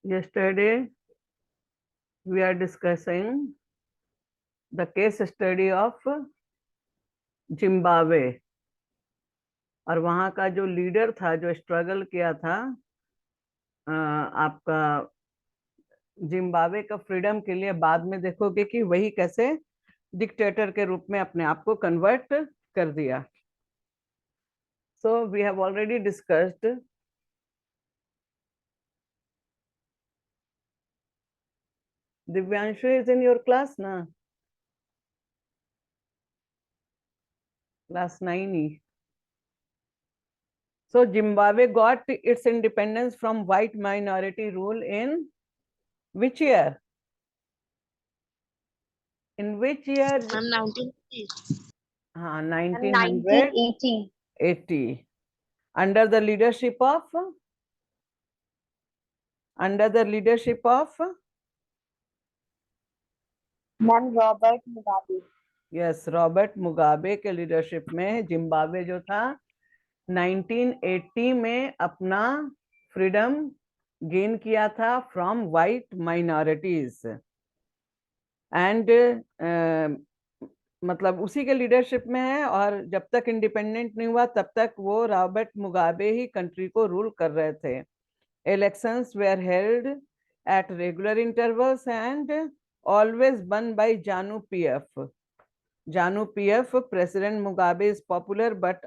Yesterday we are discussing the case study of Zimbabwe, और वहां का जो लीडर था जो स्ट्रगल किया था आपका जिम्बाब्वे का फ्रीडम के लिए, बाद में देखोगे कि वही कैसे डिक्टेटर के रूप में अपने आप को कन्वर्ट कर दिया. So we have already discussed Divyanshu is in your class ना, class 9. So Zimbabwe got its independence from white minority rule in which year? In which year? 1980. Under the leadership of Robert Mugabe. Yes, Robert Mugabe के leadership में Zimbabwe जो था 1980 में अपना freedom gain किया था from white minorities. And मतलब उसी के लीडरशिप में है, और जब तक इंडिपेंडेंट नहीं हुआ तब तक वो रॉबर्ट मुगाबे ही कंट्री को रूल कर रहे थे. Elections were held at regular intervals and always won by JANU PF. JANU PF, President Mugabe is popular, but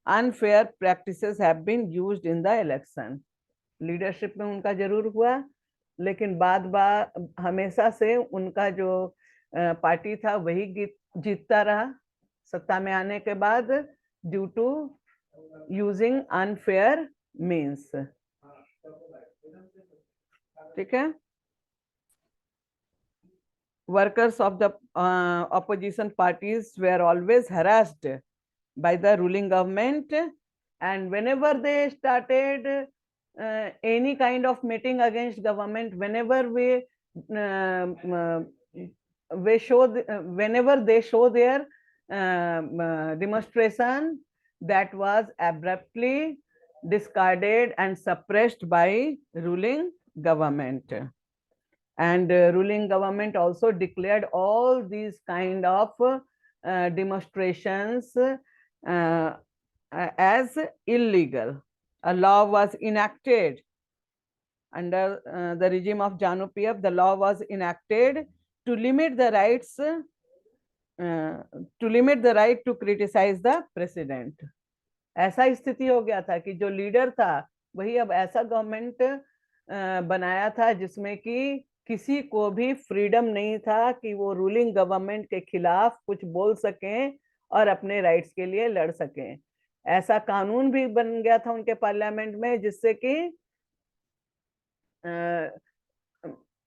unfair practices have been used in the election. Leadership में उनका जरूर हुआ, लेकिन हमेशा से उनका जो पार्टी था वही जीतता रहा सत्ता में आने के बाद, due to using unfair means. ठीक है. Workers of the opposition parties were always harassed by the ruling government, and whenever they started any kind of meeting against government, whenever they show their demonstration, that was abruptly discarded and suppressed by ruling government. And ruling government also declared all these kind of demonstrations as illegal. A law was enacted under the regime of JANU PF. The law was enacted to limit the rights to criticize the president. ऐसा स्थिति हो गया था कि जो leader था वही अब ऐसा गवर्नमेंट बनाया था जिसमें कि किसी को भी फ्रीडम नहीं था कि वो रूलिंग गवर्नमेंट के खिलाफ कुछ बोल सकें और अपने राइट्स के लिए लड़ सकें. ऐसा कानून भी बन गया था उनके पार्लियामेंट में, जिससे कि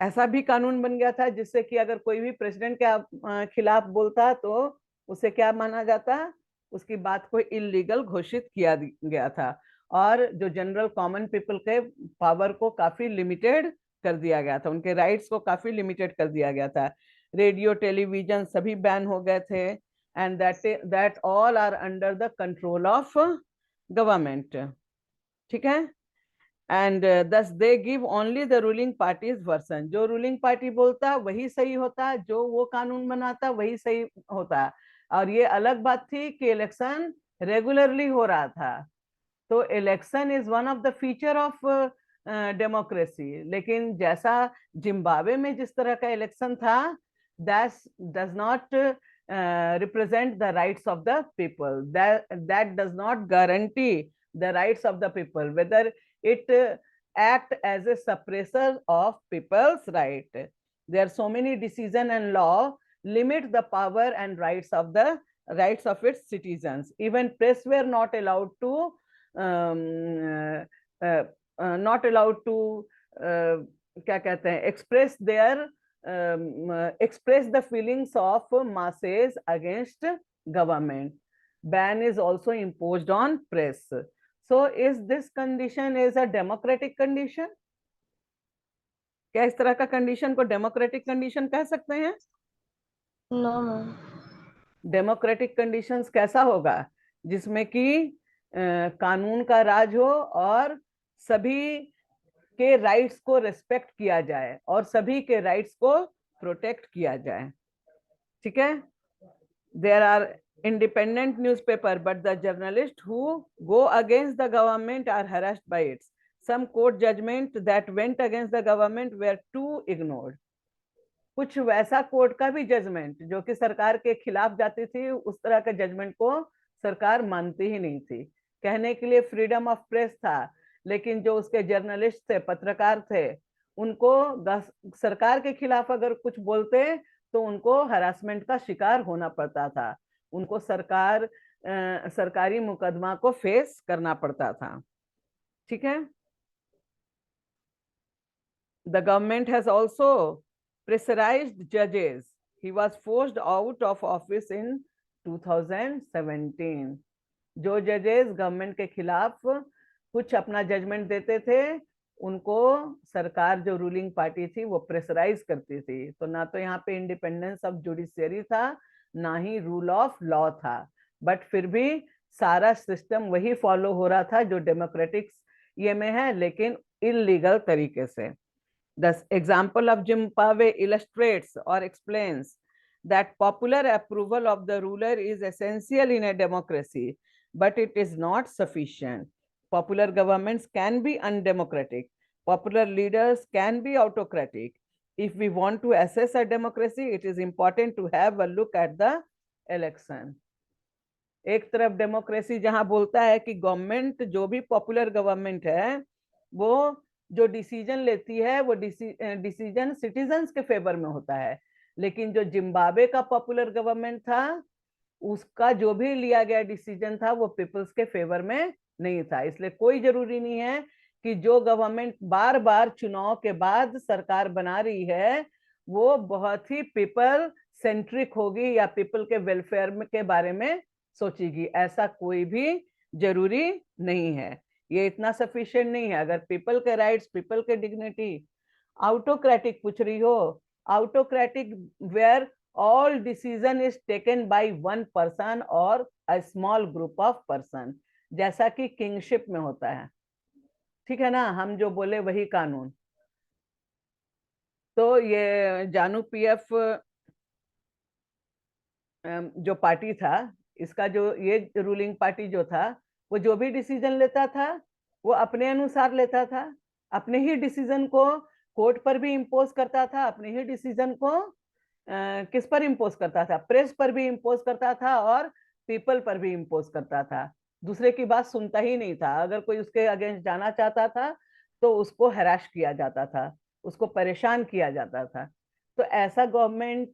ऐसा भी कानून बन गया था जिससे कि अगर कोई भी प्रेसिडेंट के खिलाफ बोलता तो उसे क्या माना जाता, उसकी बात को इलीगल घोषित किया गया था. और जो जनरल कॉमन पीपल के पावर को काफी लिमिटेड कर दिया गया था, उनके राइट्स को काफी लिमिटेड कर दिया गया था. रेडियो टेलीविजन सभी बैन हो गए थे, and that all are under the control of government. ठीक है. And thus they give only the ruling party's version. जो रूलिंग पार्टी बोलता वही सही होता, जो वो कानून बनाता वही सही होता. और ये अलग बात थी कि इलेक्शन रेगुलरली हो रहा था, तो election is one of the feature of democracy. लेकिन जैसा जिम्बाब्वे में जिस तरह का इलेक्शन था, that does not represent the rights of the people. That does not guarantee the rights of the people, whether it act as a suppressor of people's right. There are so many decision and law limit the power and rights of its citizens. Even press were not allowed to क्या कहते हैं, express the feelings of masses against government. Ban is also imposed on press. So is this condition is a democratic condition? क्या इस तरह का condition को democratic condition कह सकते हैं? नो. डेमोक्रेटिक कंडीशंस कैसा होगा? जिसमें कि कानून का राज हो और सभी के राइट्स को रिस्पेक्ट किया जाए और सभी के राइट्स को प्रोटेक्ट किया जाए। ठीक है। There are independent newspaper, but the journalists who go against the government are harassed by it. Some court judgment that went against the government were too ignored. कुछ वैसा कोर्ट का भी जजमेंट जो कि सरकार के खिलाफ जाती थी, उस तरह के जजमेंट को सरकार मानती ही नहीं थी। कहने के लिए फ्रीडम ऑफ प्रेस था, लेकिन जो उसके जर्नलिस्ट थे, पत्रकार थे, उनको सरकार के खिलाफ अगर कुछ बोलते तो उनको हरासमेंट का शिकार होना पड़ता था, उनको सरकारी मुकदमा को फेस करना पड़ता था। ठीक है। The government has also pressurized judges. He was forced out of office in 2017. जो जजेस गवर्नमेंट के खिलाफ कुछ अपना जजमेंट देते थे, उनको सरकार जो रूलिंग पार्टी थी वो प्रेशराइज करती थी। तो ना तो यहाँ पे इंडिपेंडेंस ऑफ जुडिशियरी था, ना ही रूल ऑफ लॉ था, बट फिर भी सारा सिस्टम वही फॉलो हो रहा था जो डेमोक्रेटिक ये में है, लेकिन इलीगल तरीके से। The example of Zimbabwe illustrates or explains that popular approval of the ruler is essential in a democracy, but it is not sufficient. Popular governments can be undemocratic. Popular leaders can be autocratic. If we want to assess a democracy, it is important to have a look at the election. एक तरफ democracy जहां बोलता है कि government, जो भी popular government है, वो जो डिसीजन लेती है वो डिसीजन सिटीजन्स के फेवर में होता है, लेकिन जो जिम्बाब्वे का पॉपुलर गवर्नमेंट था, उसका जो भी लिया गया डिसीजन था वो पीपल्स के फेवर में नहीं था। इसलिए कोई जरूरी नहीं है कि जो गवर्नमेंट बार बार चुनाव के बाद सरकार बना रही है वो बहुत ही पीपल सेंट्रिक होगी या पीपल के वेलफेयर के बारे में सोचेगी। ऐसा कोई भी जरूरी नहीं है, ये इतना सफिशिएंट नहीं है। अगर पीपल के राइट्स, पीपल के डिग्निटी, ऑटोक्रेटिक पूछ रही हो, autocratic where all decision is taken by one person or a small group of person, जैसा कि किंगशिप में होता है। ठीक है ना, हम जो बोले वही कानून। तो ये जानू पीएफ जो पार्टी था, इसका जो ये रूलिंग पार्टी जो था, वो जो भी डिसीजन लेता था वो अपने अनुसार लेता था, अपने ही डिसीजन को कोर्ट पर भी इम्पोज करता था, अपने ही डिसीजन को किस पर इम्पोज करता था, प्रेस पर भी इम्पोज करता था और पीपल पर भी इम्पोज करता था। दूसरे की बात सुनता ही नहीं था। अगर कोई उसके अगेंस्ट जाना चाहता था तो उसको हैराश किया जाता था, उसको परेशान किया जाता था। तो ऐसा गवर्नमेंट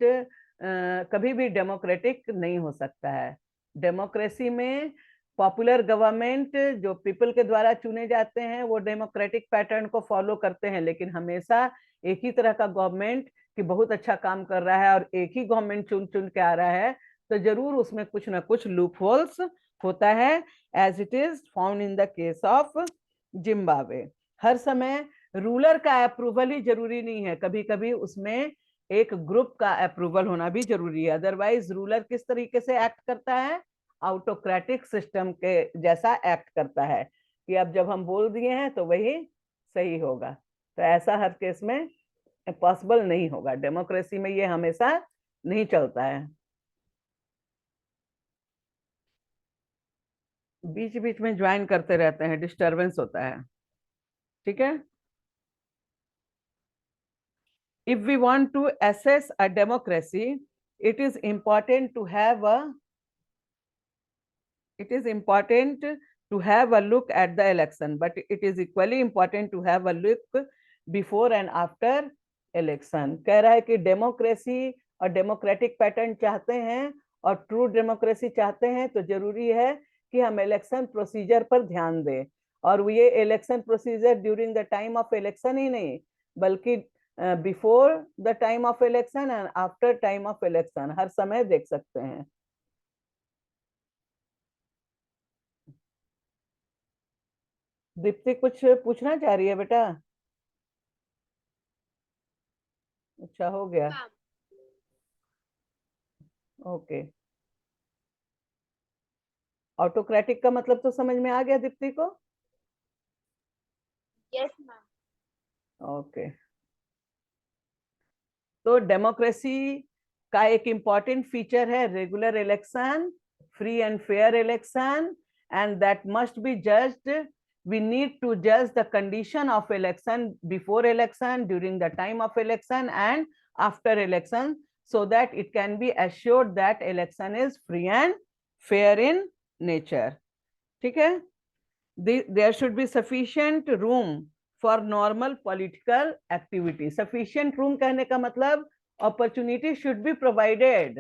कभी भी डेमोक्रेटिक नहीं हो सकता है। डेमोक्रेसी में पॉपुलर गवर्नमेंट जो पीपल के द्वारा चुने जाते हैं वो डेमोक्रेटिक पैटर्न को फॉलो करते हैं, लेकिन हमेशा एक ही तरह का गवर्नमेंट कि बहुत अच्छा काम कर रहा है और एक ही गवर्नमेंट चुन चुन के आ रहा है, तो जरूर उसमें कुछ ना कुछ लूप होल्स होता है, as it is found in the case of Zimbabwe. हर समय रूलर का अप्रूवल ही जरूरी नहीं है, कभी कभी उसमें एक ग्रुप का अप्रूवल होना भी जरूरी है। अदरवाइज रूलर किस तरीके से एक्ट करता है, ऑटोक्रेटिक सिस्टम के जैसा एक्ट करता है कि अब जब हम बोल दिए हैं तो वही सही होगा। तो ऐसा हर केस में पॉसिबल नहीं होगा। डेमोक्रेसी में ये हमेशा नहीं चलता है। बीच बीच में ज्वाइन करते रहते हैं, डिस्टरबेंस होता है। ठीक है। If we want to assess a democracy, it is important to have a look at the election, but it is equally important to have a look before and after election. कह रहा है कि democracy और democratic pattern चाहते हैं और true democracy चाहते हैं तो जरूरी है कि हम इलेक्शन प्रोसीजर पर ध्यान दें। और ये election procedure during the time of election ही नहीं, बल्कि before the time of election and after time of election हर समय देख सकते हैं। दीप्ति कुछ पूछना चाह रही है बेटा? अच्छा, हो गया। ओके। ऑटोक्रेटिक का मतलब तो समझ में आ गया दीप्ति को? Yes ma'am. ओके, तो डेमोक्रेसी का एक इम्पॉर्टेंट फीचर है regular election, free and fair election, and that must be judged. We need to judge the condition of election before election, during the time of election, and after election, so that it can be assured that election is free and fair in nature. ठीक है? There should be sufficient room for normal political activity. Sufficient room कहने का मतलब opportunity should be provided.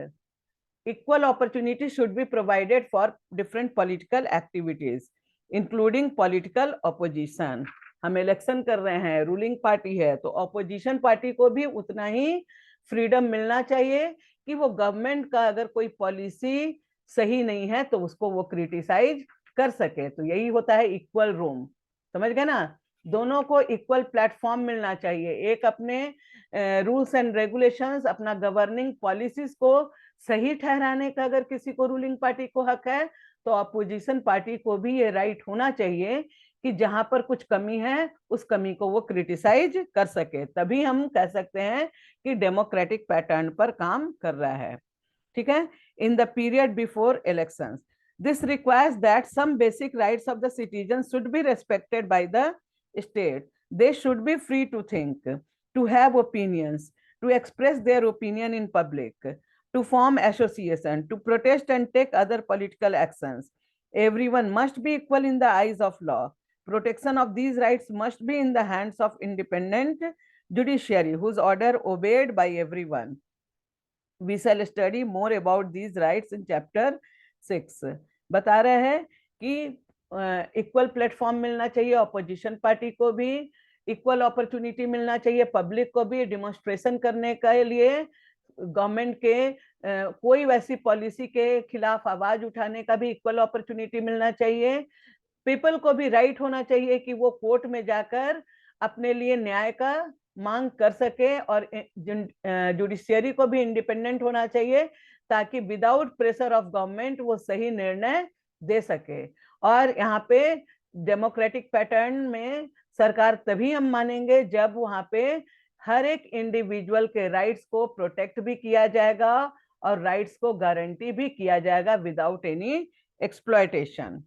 Equal opportunity should be provided for different political activities, including political opposition. हम election कर रहे हैं, ruling party है, तो ऑपोजिशन पार्टी को भी उतना ही फ्रीडम मिलना चाहिए कि वो गवर्नमेंट का अगर कोई पॉलिसी सही नहीं है तो उसको वो क्रिटिसाइज कर सके. तो यही होता है इक्वल रूम. समझ गए ना? दोनों को इक्वल प्लेटफॉर्म मिलना चाहिए. एक अपने रूल्स एंड रेगुलेशंस, अपना गवर्निंग पॉलिसीज को सही ठहराने का अगर किसी को रूलिंग पार्टी को हक है, तो अपोजिशन पार्टी को भी ये राइट होना चाहिए कि जहां पर कुछ कमी है उस कमी को वो क्रिटिसाइज कर सके. तभी हम कह सकते हैं कि डेमोक्रेटिक पैटर्न पर काम कर रहा है. ठीक है? In the period before elections, this requires that some basic rights of the citizens should be respected by the state. They should be free to think, to have opinions, to express their opinion in public, to form association, to protest and take other political actions. Everyone must be equal in the eyes of law. Protection of these rights must be in the hands of independent judiciary, whose order obeyed by everyone. We shall study more about these rights in chapter 6. बता रहे हैं कि equal platform मिलना चाहिए opposition party को भी, equal opportunity मिलना चाहिए पब्लिक को भी, डिमॉन्स्ट्रेशन करने के लिए गवर्नमेंट के कोई वैसी पॉलिसी के खिलाफ आवाज उठाने का भी इक्वल अपॉर्चुनिटी मिलना चाहिए. पीपल को भी राइट होना चाहिए कि वो कोर्ट में जाकर अपने लिए न्याय का मांग कर सके, और जुडिशियरी को भी इंडिपेंडेंट होना चाहिए ताकि विदाउट प्रेशर ऑफ गवर्नमेंट वो सही निर्णय दे सके. और यहाँ पे डेमोक्रेटिक पैटर्न में सरकार तभी हम मानेंगे जब वहां पे हर एक इंडिविजुअल के राइट्स को प्रोटेक्ट भी किया जाएगा और राइट्स को गारंटी भी किया जाएगा without any exploitation.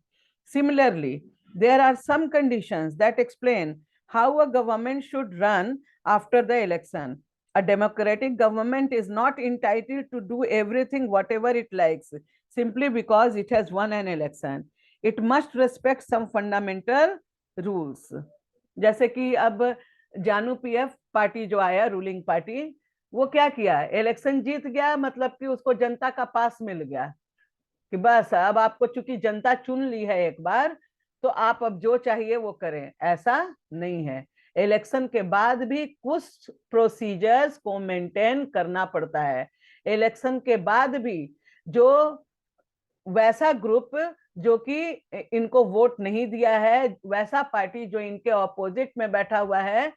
Similarly, there are some conditions that explain how a government should run after the election. A democratic government is not entitled to do everything whatever it likes simply because it has won an election. It must respect some fundamental rules. जैसे कि अब जानू PF party जो आया ruling party, वो क्या किया? Election जीत गया, मतलब कि उसको जनता का पास मिल गया कि बस अब आपको चूंकि जनता चुन ली है एक बार, तो आप अब जो चाहिए वो करें. ऐसा नहीं है. इलेक्शन के बाद भी कुछ प्रोसीजर्स को मेंटेन करना पड़ता है. इलेक्शन के बाद भी जो वैसा ग्रुप जो कि इनको वोट नहीं दिया है, वैसा पार्टी जो इनके ऑपोजिट में बैठा हुआ है,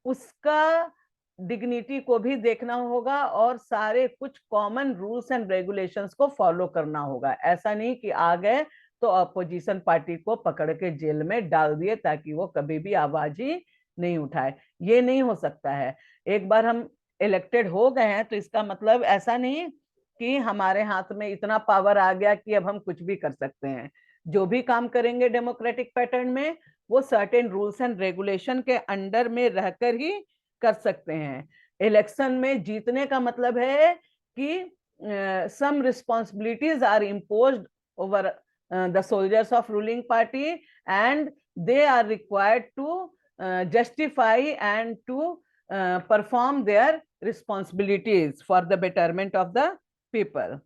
उसका डिग्निटी को भी देखना होगा और सारे कुछ कॉमन रूल्स एंड रेगुलेशंस को फॉलो करना होगा. ऐसा नहीं कि आ गए तो अपोजिशन पार्टी को पकड़ के जेल में डाल दिए ताकि वो कभी भी आवाज ही नहीं उठाए. ये नहीं हो सकता है. एक बार हम इलेक्टेड हो गए हैं तो इसका मतलब ऐसा नहीं कि हमारे हाथ में इतना पावर आ गया कि अब हम कुछ भी कर सकते हैं. जो भी काम करेंगे डेमोक्रेटिक पैटर्न में, वो सर्टेन रूल्स एंड रेगुलेशन के अंडर में रहकर ही कर सकते हैं. इलेक्शन में जीतने का मतलब है कि some responsibilities are imposed over the soldiers of ruling party, and they are required to justify and to perform their responsibilities for the betterment of the people.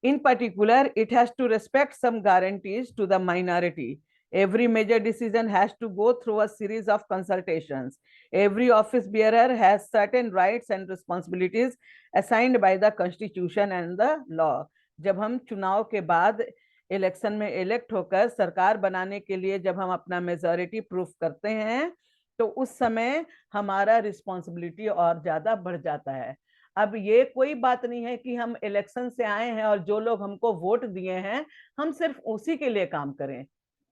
In particular, it has to respect some guarantees to the minority. Every major decision has to go through a series of consultations. Every office bearer has certain rights and responsibilities assigned by the Constitution and the law. जब हम चुनाव के बाद election में elect होकर सरकार बनाने के लिए जब हम अपना मेजॉरिटी प्रूफ करते हैं, तो उस समय हमारा रिस्पॉन्सिबिलिटी और ज्यादा बढ़ जाता है. अब ये कोई बात नहीं है कि हम इलेक्शन से आए हैं और जो लोग हमको वोट दिए हैं हम सिर्फ उसी के लिए काम करें.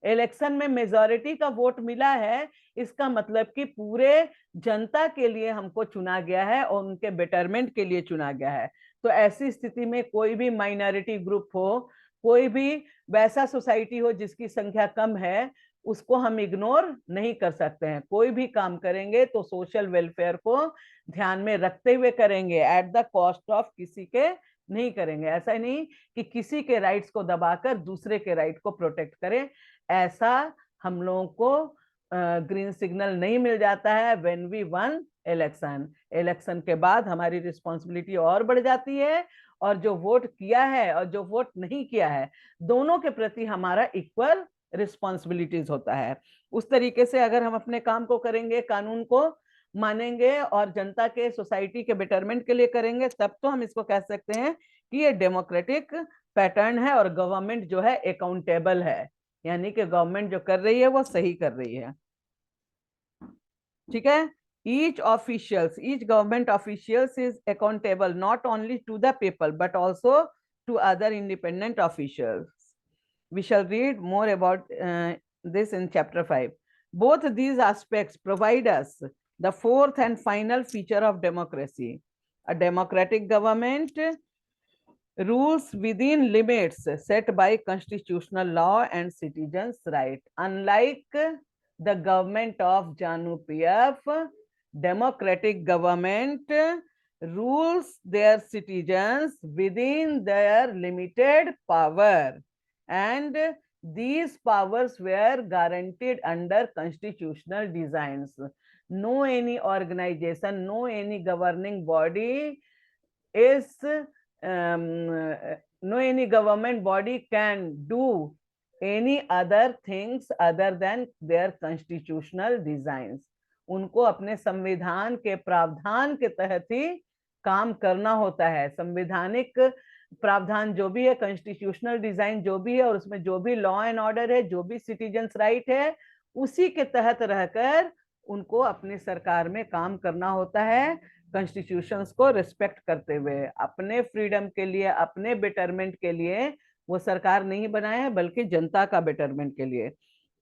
इलेक्शन में मेजॉरिटी का वोट मिला है, इसका मतलब कि पूरे जनता के लिए हमको चुना गया है और उनके बेटरमेंट के लिए चुना गया है। तो ऐसी स्थिति में कोई भी माइनॉरिटी ग्रुप हो, कोई भी वैसा सोसाइटी हो जिसकी संख्या कम है, उसको हम इग्नोर नहीं कर सकते हैं। कोई भी काम करेंगे तो सोशल वेलफेयर को ध्यान में रखते हुए करेंगे, एट द कॉस्ट ऑफ किसी के नहीं करेंगे। ऐसा नहीं कि किसी के राइट्स को दबाकर दूसरे के राइट को प्रोटेक्ट करें। ऐसा हम लोगों को ग्रीन सिग्नल नहीं मिल जाता है when we won election. Election के बाद हमारी रिस्पॉन्सिबिलिटी और बढ़ जाती है, और जो वोट किया है और जो वोट नहीं किया है, दोनों के प्रति हमारा इक्वल रिस्पॉन्सिबिलिटीज होता है। उस तरीके से अगर हम अपने काम को करेंगे, कानून को मानेंगे और जनता के, सोसाइटी के बेटरमेंट के लिए करेंगे, तब तो हम इसको कह सकते हैं कि ये डेमोक्रेटिक पैटर्न है और गवर्नमेंट जो है अकाउंटेबल है, यानी कि गवर्नमेंट जो कर रही है वो सही कर रही है। ठीक है। each government officials is accountable not only to the people but also to other independent officials. We shall read more about this in chapter 5. Both these aspects provide us the fourth and final feature of democracy. A democratic government rules within limits set by constitutional law and citizens' right. Unlike the government of JANU-PF, democratic government rules their citizens within their limited power, and these powers were guaranteed under constitutional designs. No any organization, no any governing body is no any government body can do any other things other than their constitutional designs. उनको अपने संविधान के प्रावधान के तहत ही काम करना होता है। संवैधानिक प्रावधान जो भी है, कॉन्स्टिट्यूशनल डिजाइन जो भी है, और उसमें जो भी लॉ एंड ऑर्डर है, जो भी सिटीजन्स राइट है, उसी के तहत रहकर उनको अपनी सरकार में काम करना होता है, कॉन्स्टिट्यूशंस को रिस्पेक्ट करते हुए। अपने फ्रीडम के लिए, अपने बेटरमेंट के लिए वो सरकार नहीं बनाए हैं, बल्कि जनता का बेटरमेंट के लिए।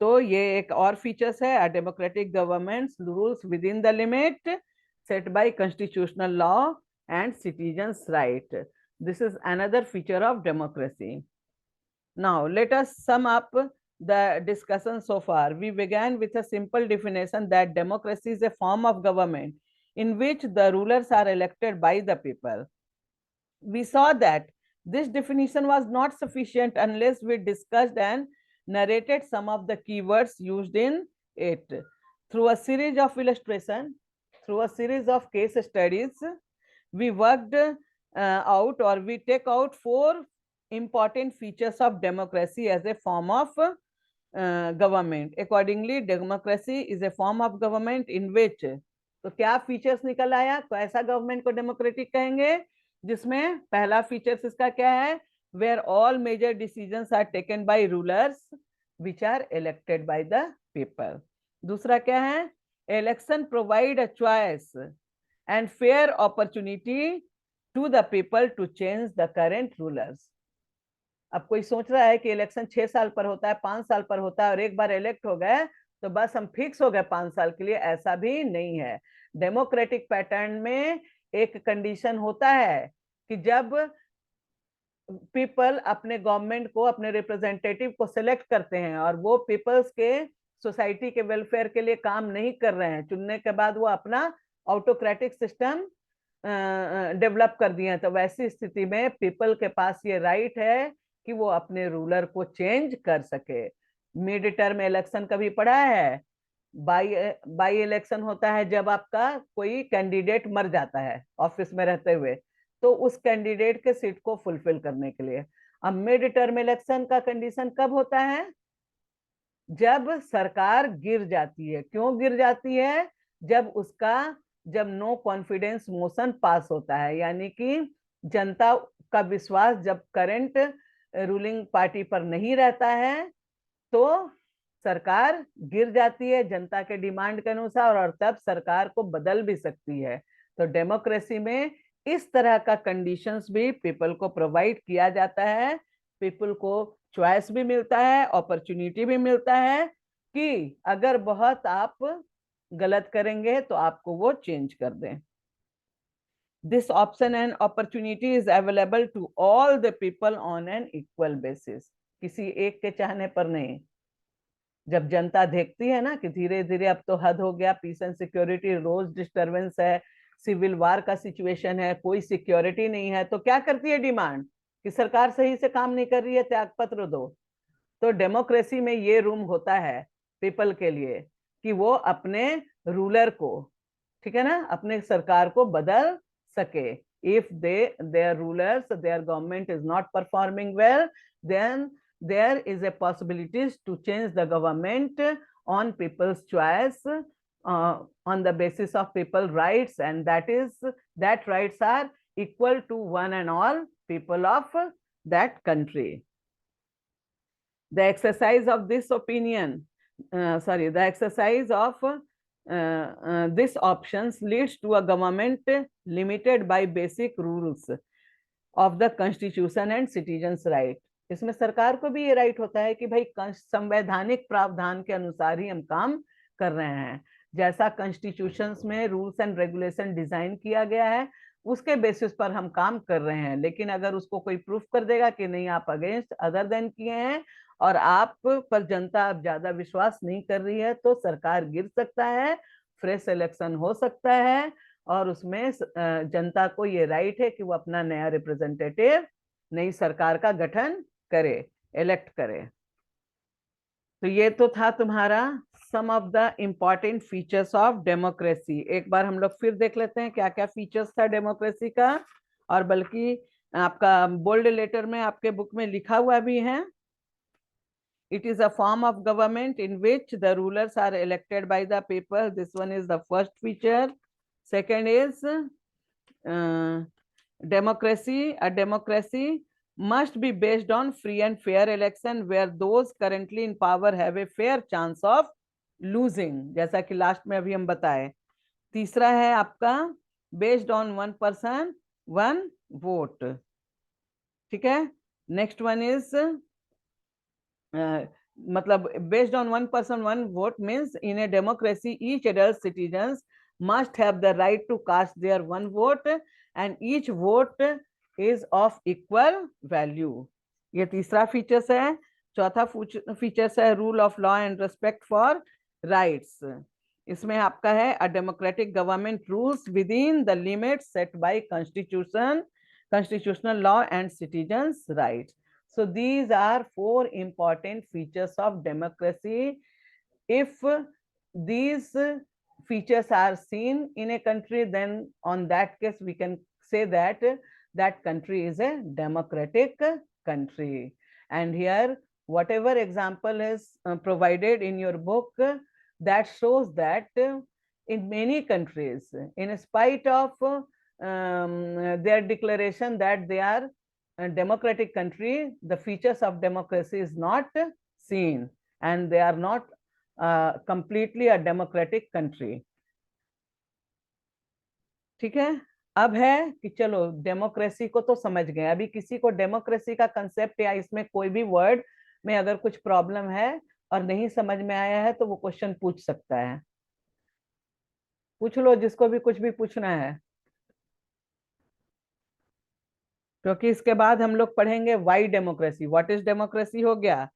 तो ये एक और फीचर्स है, democratic governments rules within the limit set by constitutional law and citizens right. This is another feature of democracy. Now let us sum up the discussion so far. We began with a simple definition that democracy is a form of government in which the rulers are elected by the people. We saw that this definition was not sufficient unless we discussed and narrated some of the keywords used in it. Through a series of illustrations, through a series of case studies, we worked out, or we take out 4 important features of democracy as a form of government. Accordingly, democracy is a form of government in which, तो क्या features निकल आया, कैसा government को democratic कहेंगे, जिसमें पहला features इसका क्या है, where all major decisions are taken by rulers which are elected by the people. दूसरा क्या है, election provide a choice and fair opportunity to the people to change the current rulers. अब कोई सोच रहा है कि इलेक्शन 6 साल पर होता है, 5 साल पर होता है, और एक बार इलेक्ट हो गए तो बस हम फिक्स हो गए 5 साल के लिए, ऐसा भी नहीं है. डेमोक्रेटिक पैटर्न में एक कंडीशन होता है कि जब पीपल अपने गवर्नमेंट को, अपने रिप्रेजेंटेटिव को सिलेक्ट करते हैं और वो पीपल्स के, सोसाइटी के वेलफेयर के लिए काम नहीं कर रहे हैं, चुनने के बाद वो अपना ऑटोक्रेटिक सिस्टम डेवलप कर दिए हैं, तो वैसी स्थिति में पीपल के पास ये राइट है कि वो अपने रूलर को चेंज कर सके. मिड टर्म इलेक्शन कभी पढ़ा है? बाई इलेक्शन होता है जब आपका कोई कैंडिडेट मर जाता है ऑफिस में रहते हुए, तो उस कैंडिडेट के सीट को फुलफिल करने के लिए. अब मिड टर्म इलेक्शन का कंडीशन कब होता है? जब सरकार गिर जाती है. क्यों गिर जाती है? जब नो कॉन्फिडेंस मोशन पास होता है, यानी कि जनता का विश्वास जब करंट रूलिंग पार्टी पर नहीं रहता है तो सरकार गिर जाती है जनता के डिमांड के अनुसार, और तब सरकार को बदल भी सकती है. तो डेमोक्रेसी में इस तरह का कंडीशंस भी पीपल को प्रोवाइड किया जाता है, पीपल को चॉइस भी मिलता है, अपॉर्चुनिटी भी मिलता है कि अगर बहुत आप गलत करेंगे तो आपको वो चेंज कर दें। This option and opportunity is available to all the people on an equal basis, किसी एक के चाहने पर नहीं। जब जनता देखती है ना कि धीरे धीरे अब तो हद हो गया, पीस एंड सिक्योरिटी, रोज डिस्टरबेंस है, सिविल वार का सिचुएशन है, कोई सिक्योरिटी नहीं है, तो क्या करती है डिमांड कि सरकार सही से काम नहीं कर रही है, त्यागपत्र दो। तो डेमोक्रेसी में ये रूम होता है पीपल के लिए कि वो अपने रूलर को, ठीक है ना, अपने सरकार को बदल सके। If their rulers, their government is not performing well, then there is a possibility to change the government on people's choice, on the basis of people rights, and that rights are equal to one and all people of that country. The exercise of this opinion, the exercise of this options leads to a government limited by basic rules of the constitution and citizens right. इसमें सरकार को भी ये right होता है कि भाई संवैधानिक प्रावधान के अनुसार ही हम काम कर रहे हैं, जैसा कॉन्स्टिट्यूशंस में रूल्स एंड रेगुलेशन डिजाइन किया गया है उसके बेसिस पर हम काम कर रहे हैं। लेकिन अगर उसको कोई प्रूफ कर देगा कि नहीं आप अगेंस्ट अदर देन किए हैं और आप पर जनता अब ज्यादा विश्वास नहीं कर रही है, तो सरकार गिर सकता है, फ्रेश इलेक्शन हो सकता है और उसमें जनता को ये राइट है कि वो अपना नया रिप्रेजेंटेटिव नई सरकार का गठन करे, इलेक्ट करे। तो ये तो था तुम्हारा some of the important features of democracy. एक बार हम लोग फिर देख लेते हैं क्या क्या फीचर्स था डेमोक्रेसी का, और बल्कि आपका बोल्ड लेटर में आपके बुक में लिखा हुआ भी है। It is a form of government in which the rulers are elected by the people. This one is the first feature. Second is democracy. A democracy must be based on free and fair election where those currently in power have a fair chance of losing, जैसा कि last में अभी हम बताए। तीसरा है आपका based on 1 person 1 vote, ठीक है। नेक्स्ट वन इज मतलब based on 1 person 1 vote means in a democracy each adult citizens must have the right to cast their 1 vote and each vote is of equal value. ये तीसरा features है। चौथा features है rule of law and respect for rights. इसमें आपका है a democratic government rules within the limits set bye constitution, constitutional law and citizens rights. So these are 4 important features of democracy. If these features are seen in a country, then on that case we can say that that country is a democratic country. And here whatever example is provided in your book, that shows that in many countries, in spite of their declaration that they are a democratic country, the features of democracy is not seen and they are not completely a democratic country. ठीक है। अब है कि चलो democracy को तो समझ गए, अभी किसी को डेमोक्रेसी का कंसेप्ट या इसमें कोई भी वर्ड में अगर कुछ प्रॉब्लम है और नहीं समझ में आया है तो वो क्वेश्चन पूछ सकता है। पूछ लो जिसको भी कुछ भी पूछना है, क्योंकि इसके बाद हम लोग पढ़ेंगे Y democracy. What is democracy हो गया,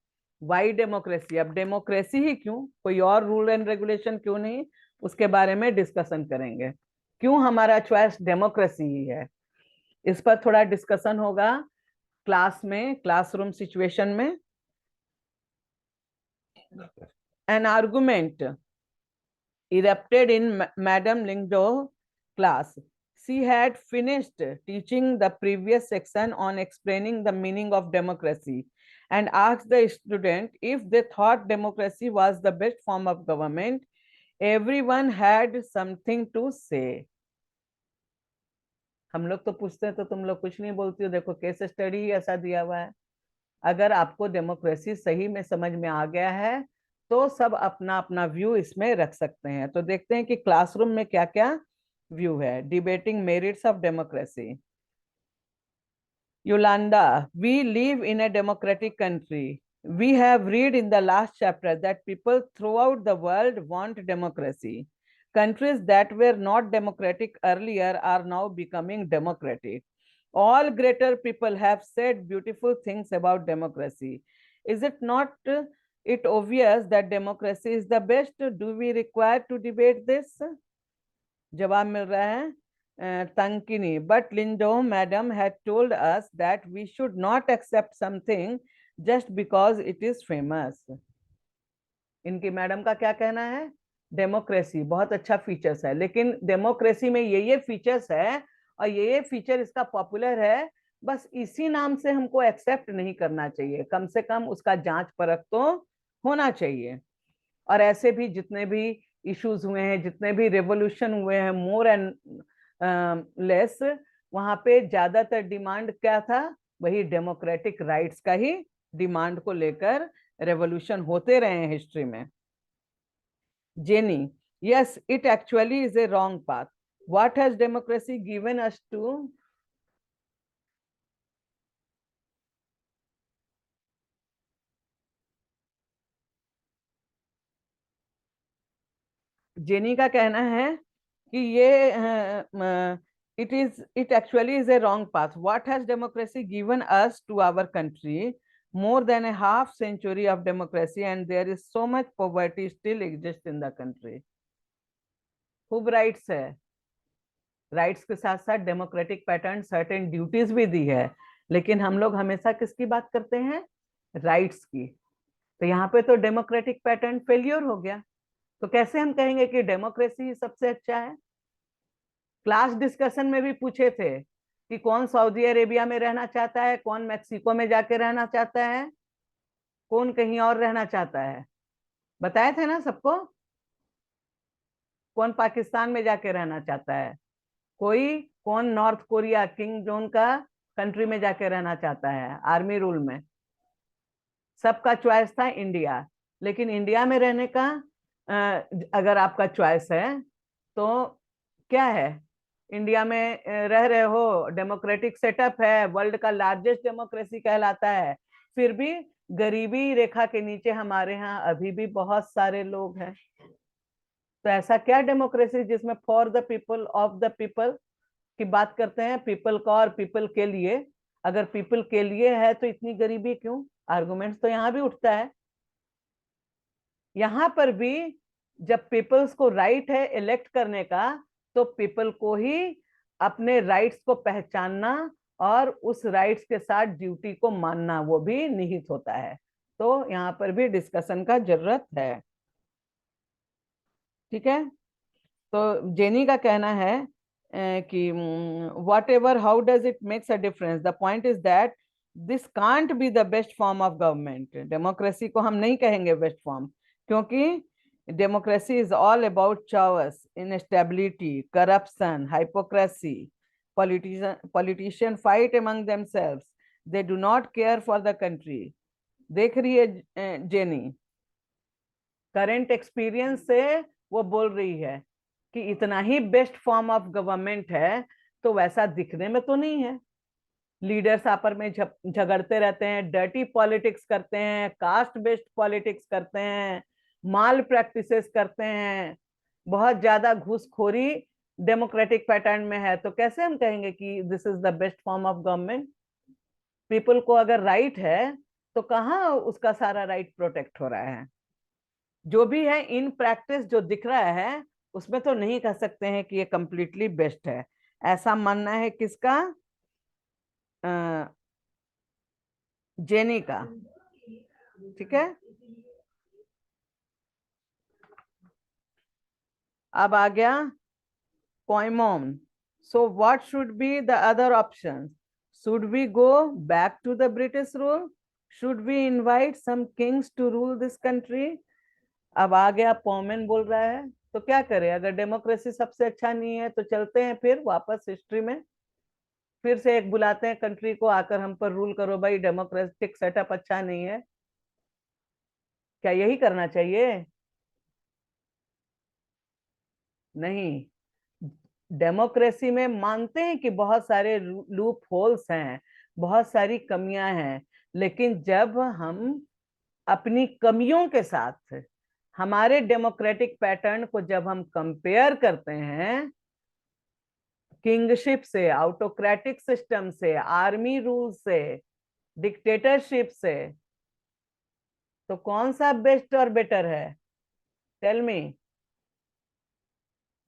वाई डेमोक्रेसी। अब डेमोक्रेसी ही क्यों, कोई और रूल एंड रेगुलेशन क्यों नहीं, उसके बारे में डिस्कशन करेंगे। क्यों हमारा चॉइस डेमोक्रेसी ही है, इस पर थोड़ा डिस्कशन होगा क्लास में, क्लासरूम सिचुएशन में। An argument erupted in Madam Lingdo class. She had finished teaching the previous section on explaining the meaning of democracy and asked the student if they thought democracy was the best form of government. Everyone had something to say. हम लोग तो पूछते हैं तो तुम लोग कुछ नहीं बोलती हो। देखो केस स्टडी ही ऐसा दिया हुआ है। अगर आपको डेमोक्रेसी सही में समझ में आ गया है तो सब अपना अपना व्यू इसमें रख सकते हैं। तो देखते हैं कि क्लासरूम में क्या क्या व्यू है। Debating merits of democracy. Yolanda, we live in a democratic country. We have read in the last chapter that people throughout the world want democracy. Countries that were not democratic earlier are now becoming democratic. All greater people have said beautiful things about democracy. Is it not it obvious that democracy is the best? Do we require to debate this? जवाब मिल रहा है Tankini, but Lindholm madam had told us that we should not accept something just because it is famous. इनकी madam का क्या कहना है? Democracy बहुत अच्छा फीचर्स है, लेकिन डेमोक्रेसी में ये फीचर्स है और ये फीचर इसका पॉपुलर है, बस इसी नाम से हमको एक्सेप्ट नहीं करना चाहिए, कम से कम उसका जांच परख तो होना चाहिए। और ऐसे भी जितने भी इश्यूज हुए हैं, जितने भी रेवोल्यूशन हुए हैं, मोर एंड लेस, वहां पे ज्यादातर डिमांड क्या था? वही डेमोक्रेटिक राइट्स का ही डिमांड को लेकर रेवोल्यूशन होते रहे हैं हिस्ट्री में। Jenny, yes, it actually is a wrong path. What has democracy given us to? Jenny का कहना है कि ये it actually is a wrong path. What has democracy given us to our country? More than a half century of democracy, and there is so much poverty still exists in the country. खूब rights है, rights के साथ साथ democratic pattern certain duties भी दी है, लेकिन हम लोग हमेशा किसकी बात करते हैं? राइट्स की। तो यहाँ पे तो डेमोक्रेटिक पैटर्न फेल्योर हो गया, तो कैसे हम कहेंगे कि डेमोक्रेसी सबसे अच्छा है? क्लास डिस्कशन में भी पूछे थे कि कौन सऊदी अरेबिया में रहना चाहता है, कौन मैक्सिको में जाके रहना चाहता है, कौन कहीं और रहना चाहता है? बताए थे ना सबको। कौन पाकिस्तान में जाके रहना चाहता है, कोई कौन नॉर्थ कोरिया किंग जोन का कंट्री में जाके रहना चाहता है आर्मी रूल में। सबका चॉइस था इंडिया, लेकिन इंडिया में रहने का अगर आपका चॉइस है तो क्या है? इंडिया में रह रहे हो, डेमोक्रेटिक सेटअप है, वर्ल्ड का लार्जेस्ट डेमोक्रेसी कहलाता है, फिर भी गरीबी रेखा के नीचे हमारे यहाँ अभी भी बहुत सारे लोग हैं। तो ऐसा क्या डेमोक्रेसी जिसमें for the people of the people की बात करते हैं, पीपल का और पीपल के लिए? अगर पीपल के लिए है तो इतनी गरीबी क्यों? आर्गुमेंट्स तो यहाँ भी उठता है। यहाँ पर भी जब पीपल्स को राइट है इलेक्ट करने का, तो पीपल को ही अपने राइट्स को पहचानना और उस राइट्स के साथ ड्यूटी को मानना वो भी निहित होता है। तो यहाँ पर भी डिस्कशन का जरूरत है। ठीक है, तो जेनी का कहना है कि what ever how does it makes a difference, the point is that this can't be the best form of government. Democracy को हम नहीं कहेंगे बेस्ट फॉर्म, क्योंकि democracy is all about chaos, instability, corruption, hypocrisy. Politician fight among themselves. They do not care for the country. देख रही है jenny, current experience से वो बोल रही है कि इतना ही बेस्ट फॉर्म ऑफ गवर्नमेंट है, तो वैसा दिखने में तो नहीं है। लीडर्स आपस में झगड़ते रहते हैं, डर्टी पॉलिटिक्स करते हैं, कास्ट बेस्ड पॉलिटिक्स करते हैं, माल प्रैक्टिसेस करते हैं, बहुत ज्यादा घूसखोरी डेमोक्रेटिक पैटर्न में है। तो कैसे हम कहेंगे कि this is the best form of government? People को अगर राइट है तो कहाँ उसका सारा राइट प्रोटेक्ट हो रहा है? जो भी है इन प्रैक्टिस जो दिख रहा है, उसमें तो नहीं कह सकते हैं कि ये कंप्लीटली बेस्ट है। ऐसा मानना है किसका? जेनी का। ठीक है, अब आ गया पोइमोम। So what should be the other option? Should we go back to the British rule? Should we invite some kings to rule this country? अब आ गया पोमेन बोल रहा है, तो क्या करें? अगर डेमोक्रेसी सबसे अच्छा नहीं है तो चलते हैं फिर वापस हिस्ट्री में, फिर से एक बुलाते हैं कंट्री को, आकर हम पर रूल करो भाई, डेमोक्रेटिक सेटअप अच्छा नहीं है। क्या यही करना चाहिए? नहीं, डेमोक्रेसी में मानते हैं कि बहुत सारे लूप होल्स हैं, बहुत सारी कमियां हैं, लेकिन जब हम अपनी कमियों के साथ हमारे डेमोक्रेटिक पैटर्न को जब हम कंपेयर करते हैं किंगशिप से, ऑटोक्रेटिक सिस्टम से, आर्मी रूल से, डिक्टेटरशिप से, तो कौन सा बेस्ट और बेटर है? Tell me.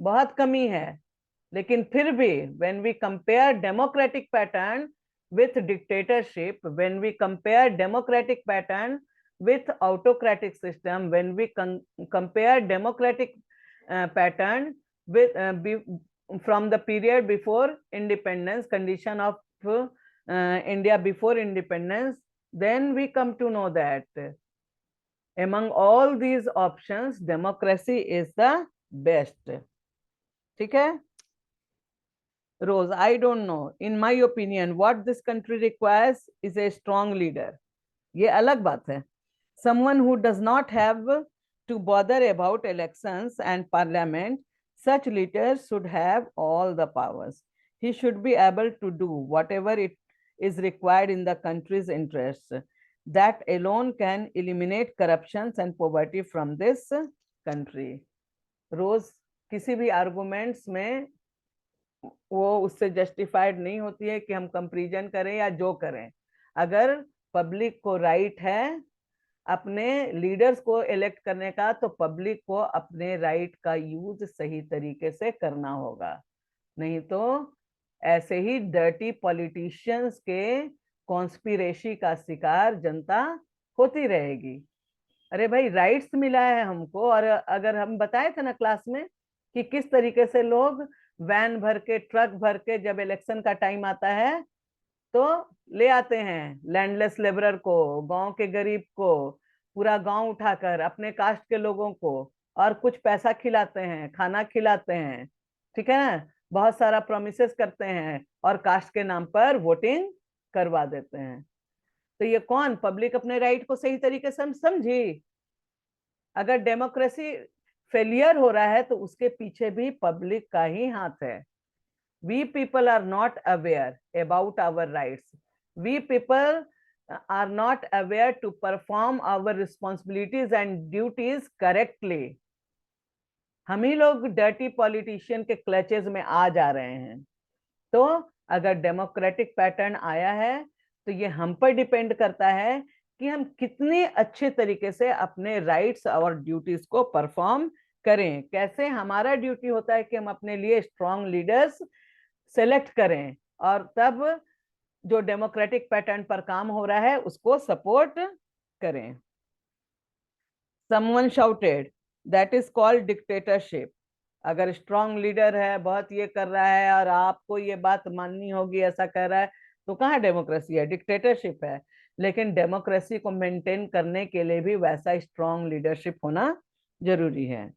बहुत कमी है, लेकिन फिर भी when we compare democratic pattern with dictatorship, when we compare democratic pattern with autocratic system, when we compare democratic pattern with from the period before independence, condition of India before independence, then we come to know that among all these options democracy is the best. ठीक है Rose, I don't know. In my opinion, what this country requires is a strong leader. ये अलग बात है. Someone who does not have to bother about elections and parliament. Such leaders should have all the powers. He should be able to do whatever it is required in the country's interests. That alone can eliminate corruptions and poverty from this country. Rose, किसी भी arguments में वो उससे justified नहीं होती है कि हम कंपैरिजन करें या जो करें. अगर पब्लिक को राइट है अपने लीडर्स को इलेक्ट करने का, तो पब्लिक को अपने राइट का यूज सही तरीके से करना होगा. नहीं तो ऐसे ही डर्टी पॉलिटिशियंस के कॉन्स्पिरेसी का शिकार जनता होती रहेगी. अरे भाई, राइट्स मिला है हमको, और अगर हम बताए थे ना क्लास में कि किस तरीके से लोग वैन भर के, ट्रक भर के जब इलेक्शन का टाइम आता है तो ले आते हैं लैंडलेस लेबरर को, गांव के गरीब को, पूरा गांव उठाकर अपने कास्ट के लोगों को, और कुछ पैसा खिलाते हैं, खाना खिलाते हैं, ठीक है ना, बहुत सारा प्रोमिसेस करते हैं और कास्ट के नाम पर वोटिंग करवा देते हैं. तो ये कौन? पब्लिक अपने राइट को सही तरीके से समझी. अगर डेमोक्रेसी फेलियर हो रहा है तो उसके पीछे भी पब्लिक का ही हाथ है. We people are not aware about our rights. We people are not aware to perform our responsibilities and duties correctly. हम ही लोग डर्टी पॉलिटिशियन के क्लचेस में आ जा रहे हैं. तो अगर डेमोक्रेटिक पैटर्न आया है तो ये हम पर डिपेंड करता है कि हम कितने अच्छे तरीके से अपने राइट्स और ड्यूटीज को परफॉर्म करें. कैसे हमारा ड्यूटी होता है कि हम अपने लिए स्ट्रॉन्ग लीडर्स सेलेक्ट करें, और तब जो डेमोक्रेटिक पैटर्न पर काम हो रहा है उसको सपोर्ट करें. Someone shouted, that is called dictatorship. अगर स्ट्रॉन्ग लीडर है, बहुत ये कर रहा है और आपको ये बात माननी होगी, ऐसा कर रहा है, तो कहाँ डेमोक्रेसी है? डिक्टेटरशिप है. लेकिन डेमोक्रेसी को मेंटेन करने के लिए भी वैसा स्ट्रॉन्ग लीडरशिप होना जरूरी है.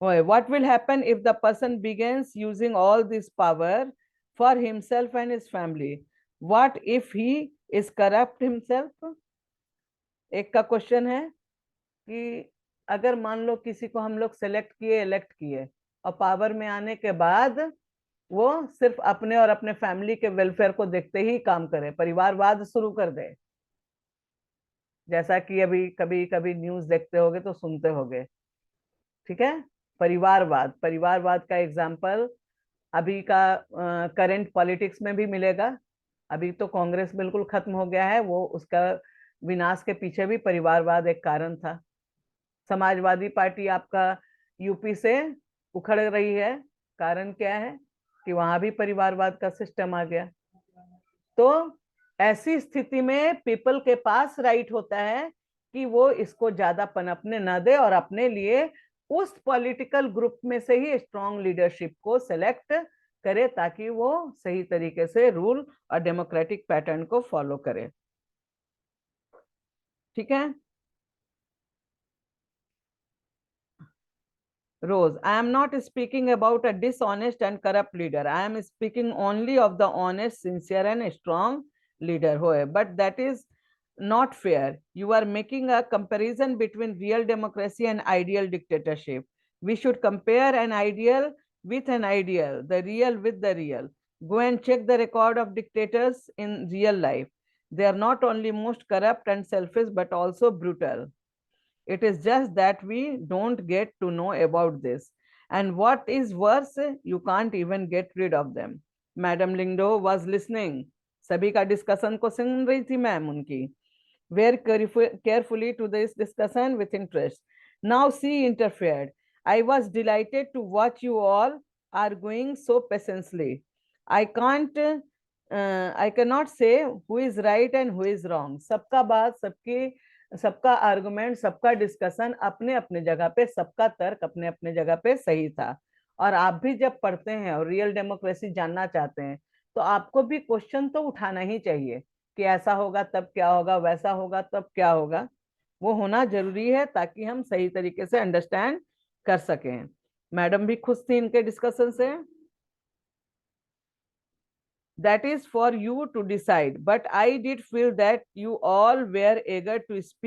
What will happen if the person begins using all this power for himself and his family? What if he is corrupt himself? एक का क्वेश्चन है कि अगर मान लो किसी को हम लोग सेलेक्ट किए, इलेक्ट किए, और पावर में आने के बाद वो सिर्फ अपने और अपने फैमिली के वेलफेयर को देखते ही काम करे, परिवारवाद शुरू कर दे. जैसा कि अभी कभी कभी न्यूज देखते होगे तो सुनते होगे, ठीक है. परिवारवाद का एग्जाम्पल अभी का करंट पॉलिटिक्स में भी मिलेगा. अभी तो कांग्रेस बिल्कुल खत्म हो गया है, वो उसका विनाश के पीछे भी परिवारवाद एक कारण था. समाजवादी पार्टी आपका यूपी से उखड़ रही है, कारण क्या है? कि वहां भी परिवारवाद का सिस्टम आ गया. तो ऐसी स्थिति में पीपल के पास राइट होता है कि वो इसको ज्यादा पनपने न दे और अपने लिए उस पॉलिटिकल ग्रुप में से ही स्ट्रॉन्ग लीडरशिप को सेलेक्ट करे, ताकि वो सही तरीके से रूल और डेमोक्रेटिक पैटर्न को फॉलो करे. ठीक है. Rose, I am not speaking about a dishonest and corrupt leader. I am speaking only of the honest, sincere and strong leader. But that is not fair. You are making a comparison between real democracy and ideal dictatorship. We should compare an ideal with an ideal, the real with the real. Go and check the record of dictators in real life. They are not only most corrupt and selfish, but also brutal. It is just that we don't get to know about this. And what is worse, you can't even get rid of them. Madam Lingdo was listening. सभी का discussion को सुन रही थी ma'am उनकी. Very carefully to this discussion with interest. Now she interfered. I was delighted to watch you all arguing so patiently. I cannot say who is right and who is wrong. सबका बात, सबका argument, सबका discussion अपने अपने जगह पे, सबका तर्क अपने अपने जगह पे सही था. और आप भी जब पढ़ते हैं और रियल डेमोक्रेसी जानना चाहते हैं तो आपको भी क्वेश्चन तो उठाना ही चाहिए कि ऐसा होगा तब क्या होगा, वैसा होगा तब क्या होगा. वो होना जरूरी है ताकि हम सही तरीके से अंडरस्टैंड कर सकें. मैडम भी खुश थी इनके डिस्कशन से. That is for you to decide, but I did feel that you all were eager to speak